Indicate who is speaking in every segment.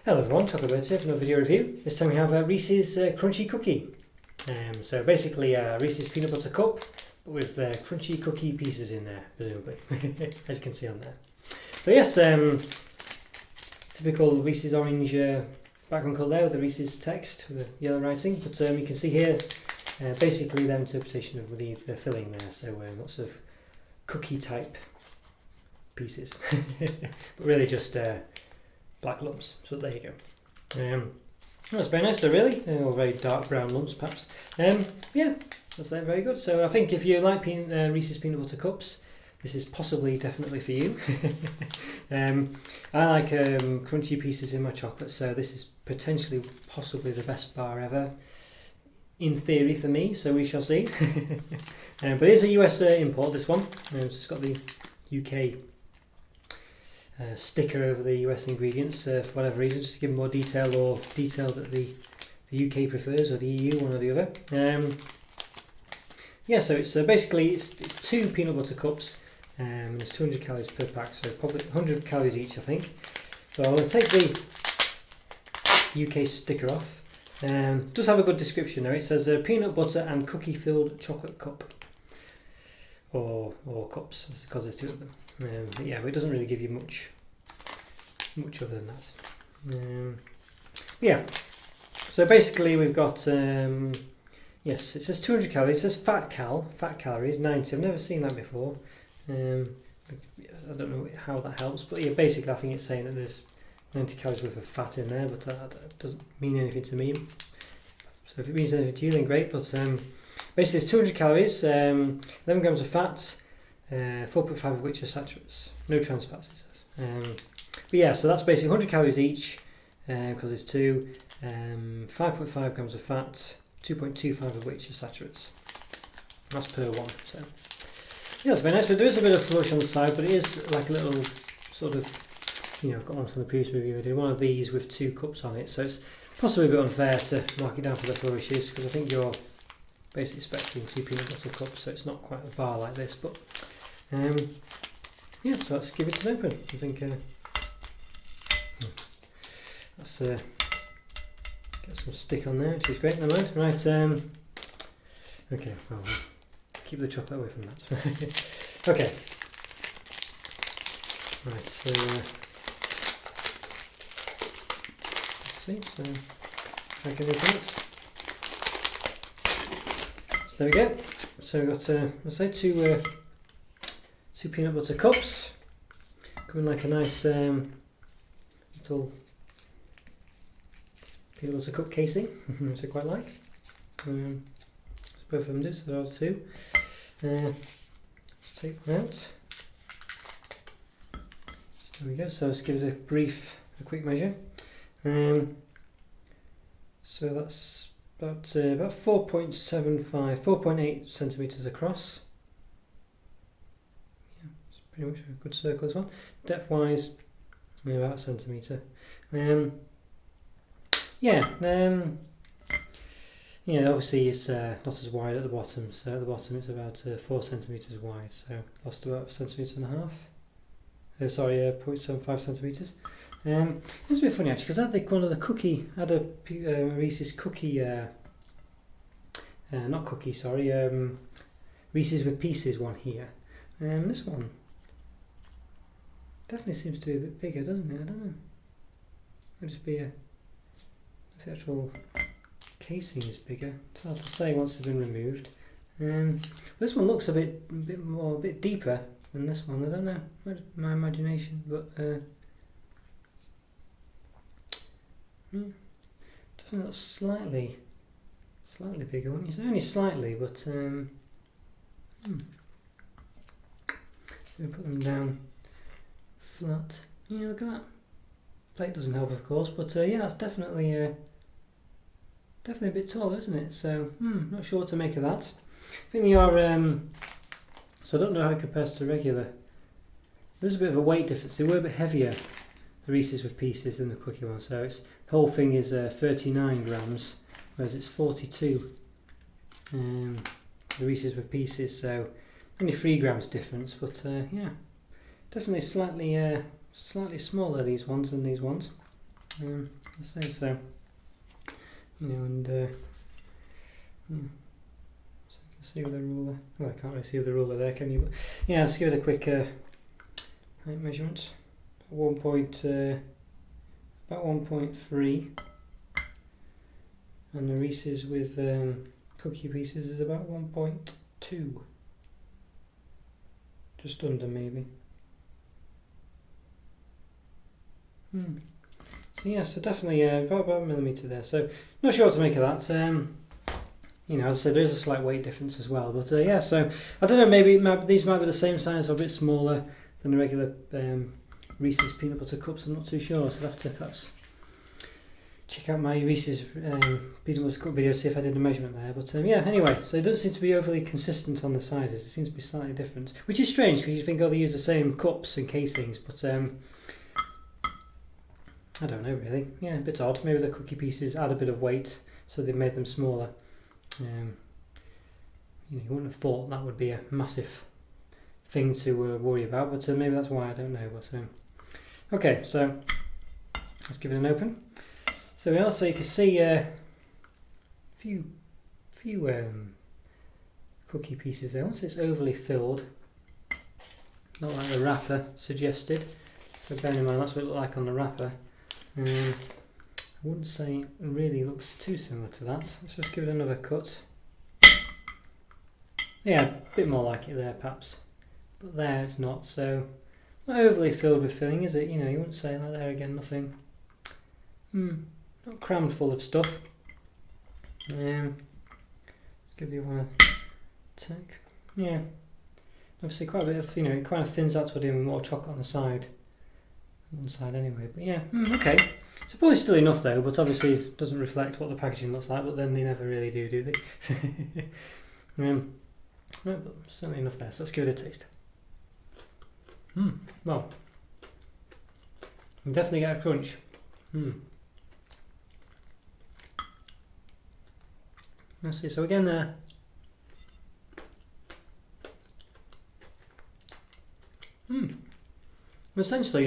Speaker 1: Hello everyone, Chocolo Roberto for another video review. This time we have Reese's Crunchy Cookie. So basically Reese's Peanut Butter Cup, but with crunchy cookie pieces in there, presumably, as you can see on there. So yes, typical Reese's orange background colour there with the Reese's text, with the yellow writing, but you can see here basically their interpretation of the filling there, so lots of cookie type pieces, but really just black lumps. So there you go. That's very nice though, really, or very dark brown lumps perhaps. Yeah, that's very good. So I think if you like Reese's peanut butter cups, this is definitely for you. I like crunchy pieces in my chocolate, so this is possibly the best bar ever, in theory for me, so we shall see. But it is a US import, this one, so it's got the UK sticker over the US ingredients for whatever reason, just to give more detail, or detail that the UK prefers, or the EU, one or the other. Yeah, so it's basically it's 2 peanut butter cups, and it's 200 calories per pack, so probably 100 calories each, I think. So I'm going to take the UK sticker off. It does have a good description there. It says peanut butter and cookie filled chocolate cup, or cups, because there's 2 of them. But yeah, but it doesn't really give you much other than that. Yeah, so basically we've got yes, it says 200 calories. It says fat calories 90. I've never seen that before. I don't know how that helps, but yeah, basically I think it's saying that there's 90 calories worth of fat in there, but that doesn't mean anything to me. So if it means anything to you, then great. But basically it's 200 calories, 11 grams of fat, 4.5 of which are saturates, no trans fats, it says. But yeah, so that's basically 100 calories each, because it's 2, 5.5 grams of fat, 2.25 of which are saturates. That's per one. So yeah, it's very nice. But there is a bit of flourish on the side, but it is like a little sort of, I've got one from the previous review I did, one of these with 2 cups on it, so it's possibly a bit unfair to mark it down for the flourishes, because I think you're basically expecting 2 peanut butter cups, so it's not quite a bar like this. But yeah, so let's give it an open. I think let's get some stick on there, which is great. Never mind. Right. Okay. Well, keep the chocolate away from that. Okay. Right. So let's see. So I can open it. So there we go. So we've got let's say 2 peanut butter cups, coming like a nice little peanut butter cup casing, which I quite like. So both of them do, so there are 2. Let's take one out. So there we go. So let's give it a quick measure. So that's about 4.8 centimeters across. Yeah, it's pretty much a good circle as well. Depth wise, about a centimeter. Yeah, obviously it's not as wide at the bottom, so at the bottom it's about 4 centimeters wide, so lost about 1.5 centimeters. 0.75 centimeters. It's a bit funny actually, because I had one of the cookie, Reese's cookie, not cookie, sorry, Reese's with pieces one here. This one definitely seems to be a bit bigger, doesn't it? I don't know. It'll just be the actual casing is bigger. It's hard to say once it's been removed. This one looks a bit deeper than this one. I don't know, my imagination, but definitely looks slightly bigger, wouldn't you say? Only slightly, but we put them down flat. Yeah, look at that. Plate doesn't help, of course, but yeah, that's definitely a bit taller, isn't it? So, not sure what to make of that. I think they are. So I don't know how it compares to regular. There's a bit of a weight difference. They were a bit heavier, the Reese's with pieces, than the cookie one. So the whole thing is 39 grams, whereas it's 42. The Reese's with pieces, so only 3 grams difference. But yeah, definitely slightly smaller, these ones, than these ones. I say so. And so you can see with the ruler. Well, I can't really see with the ruler there, can you? But yeah, let's give it a quick height measurement. About 1.3, and the Reese's with cookie pieces is about 1.2, just under maybe. So yeah, so definitely about a millimetre there. So not sure what to make of that. As I said, there is a slight weight difference as well. But yeah, so I don't know. Maybe these might be the same size or a bit smaller than the regular Reese's peanut butter cups. I'm not too sure. So I'll have to perhaps check out my Reese's peanut butter cup video, see if I did a measurement there. But yeah, anyway, so it doesn't seem to be overly consistent on the sizes. It seems to be slightly different, which is strange because you think, oh, they use the same cups and casings, but I don't know really. Yeah, a bit odd. Maybe the cookie pieces add a bit of weight, so they've made them smaller. You wouldn't have thought that would be a massive thing to worry about, but maybe that's why, I don't know. But okay, so let's give it an open. So we also, you can see a few cookie pieces there. Once it's overly filled, not like the wrapper suggested. So bear in mind that's what it looked like on the wrapper. I wouldn't say it really looks too similar to that. Let's just give it another cut. Yeah, a bit more like it there perhaps, but there it's not. So not overly filled with filling, is it? You wouldn't say like there again, nothing. Not crammed full of stuff. Let's give the other one a tack. Yeah, obviously quite a bit of, it kind of thins out to it with more chocolate on the side. One side anyway, but yeah, okay. It's probably still enough though, but obviously it doesn't reflect what the packaging looks like, but then they never really do they? Right, but certainly enough there, so let's give it a taste. Well, you definitely get a crunch. Let's see, so again essentially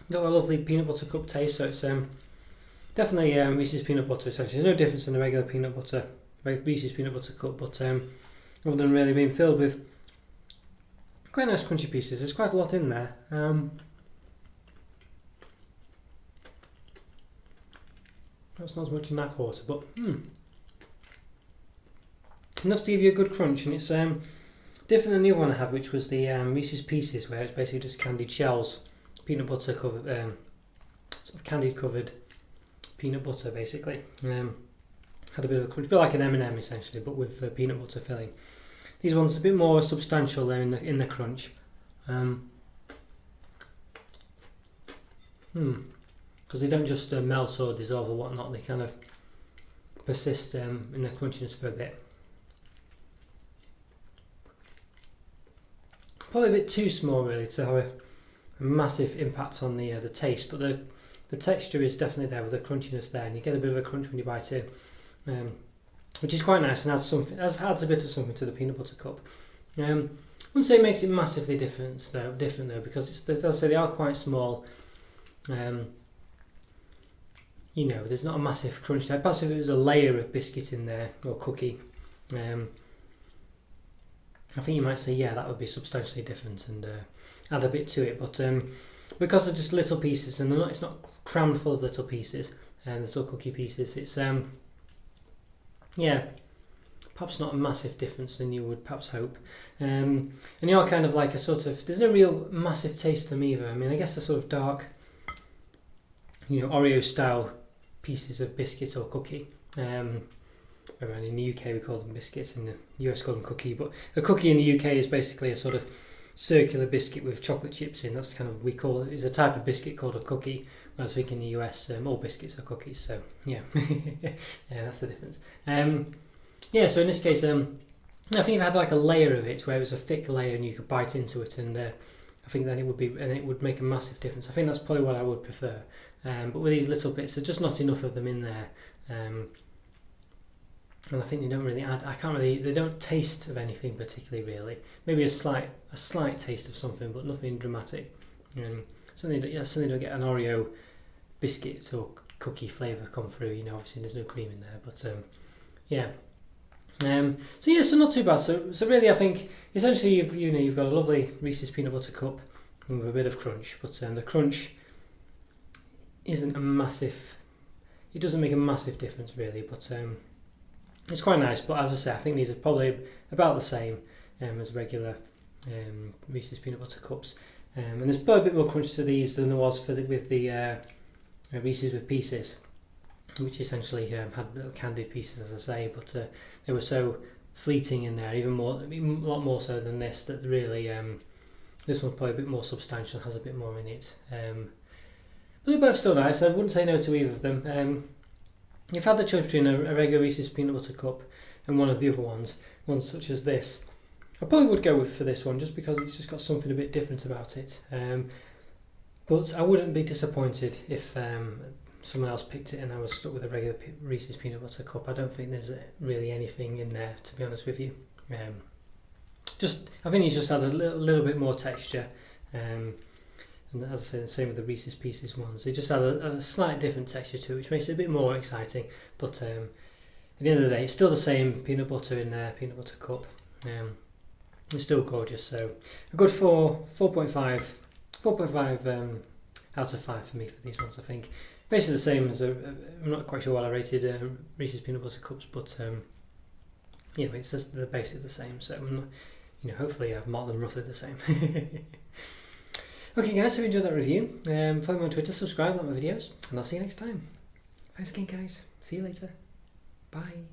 Speaker 1: got a lovely peanut butter cup taste, so it's definitely Reese's peanut butter essentially. There's no difference in the regular peanut butter, Reese's peanut butter cup, but other than really being filled with quite nice crunchy pieces. There's quite a lot in there. That's not as much in that quarter, but enough to give you a good crunch, and it's different than the other one I had, which was the Reese's Pieces, where it's basically just candied shells, peanut butter covered, sort of candy covered peanut butter basically. Had a bit of a crunch, a bit like an M&M essentially, but with peanut butter filling. These ones are a bit more substantial there in the crunch. Because they don't just melt or dissolve or whatnot, they kind of persist in their crunchiness for a bit. Probably a bit too small really to have a massive impact on the taste, but the texture is definitely there with the crunchiness there, and you get a bit of a crunch when you bite in, which is quite nice and adds a bit of something to the peanut butter cup. I wouldn't say it makes it massively different though, because as I say, they are quite small. There's not a massive crunch there. Perhaps if it was a layer of biscuit in there or cookie, I think you might say, yeah, that would be substantially different and add a bit to it. But because they're just little pieces and it's not crammed full of little pieces and little cookie pieces, it's perhaps not a massive difference than you would perhaps hope. And they are kind of like a sort of, there's no real massive taste to them either. I mean, I guess they're sort of dark, Oreo style pieces of biscuit or cookie. Around in the UK we call them biscuits, in the US call them cookie, but a cookie in the UK is basically a sort of circular biscuit with chocolate chips in. That's kind of, we call it, is a type of biscuit called a cookie, whereas I think in the US all biscuits are cookies, so yeah. That's the difference. So in this case, I think if I had like a layer of it where it was a thick layer and you could bite into it, and I think then it would make a massive difference. I think that's probably what I would prefer. But with these little bits, there's just not enough of them in there. And I think they don't really add. They don't taste of anything particularly really. Maybe a slight taste of something, but nothing dramatic. Certainly don't get an Oreo biscuit or cookie flavour come through. You know, obviously there's no cream in there, but yeah. So not too bad. So really, I think essentially you've got a lovely Reese's peanut butter cup with a bit of crunch, but the crunch isn't a massive. It doesn't make a massive difference really, but it's quite nice. But as I say, I think these are probably about the same as regular Reese's peanut butter cups. And there's probably a bit more crunch to these than there was with the Reese's with Pieces, which essentially had little candied pieces, as I say, but they were so fleeting in there, a lot more so than this, that really this one's probably a bit more substantial, has a bit more in it. But they're both still nice. I wouldn't say no to either of them. You've had the choice between a regular Reese's peanut butter cup and one of the other ones such as this. I probably would go for this one just because it's just got something a bit different about it. But I wouldn't be disappointed if someone else picked it and I was stuck with a regular Reese's peanut butter cup. I don't think there's really anything in there, to be honest with you. I think he's just had a little bit more texture. And as I said, the same with the Reese's Pieces ones. They just had a slight different texture to it, which makes it a bit more exciting. But at the end of the day, it's still the same peanut butter in their peanut butter cup. It's still gorgeous. So a good 4.5 out of 5 for me for these ones, I think. Basically the same as I'm not quite sure what I rated Reese's peanut butter cups, but it's just they're basically the same. So I'm not, hopefully I've marked them roughly the same. Okay, guys, so if you enjoyed that review, follow me on Twitter, subscribe, like my videos, and I'll see you next time. Thanks again, guys. See you later. Bye.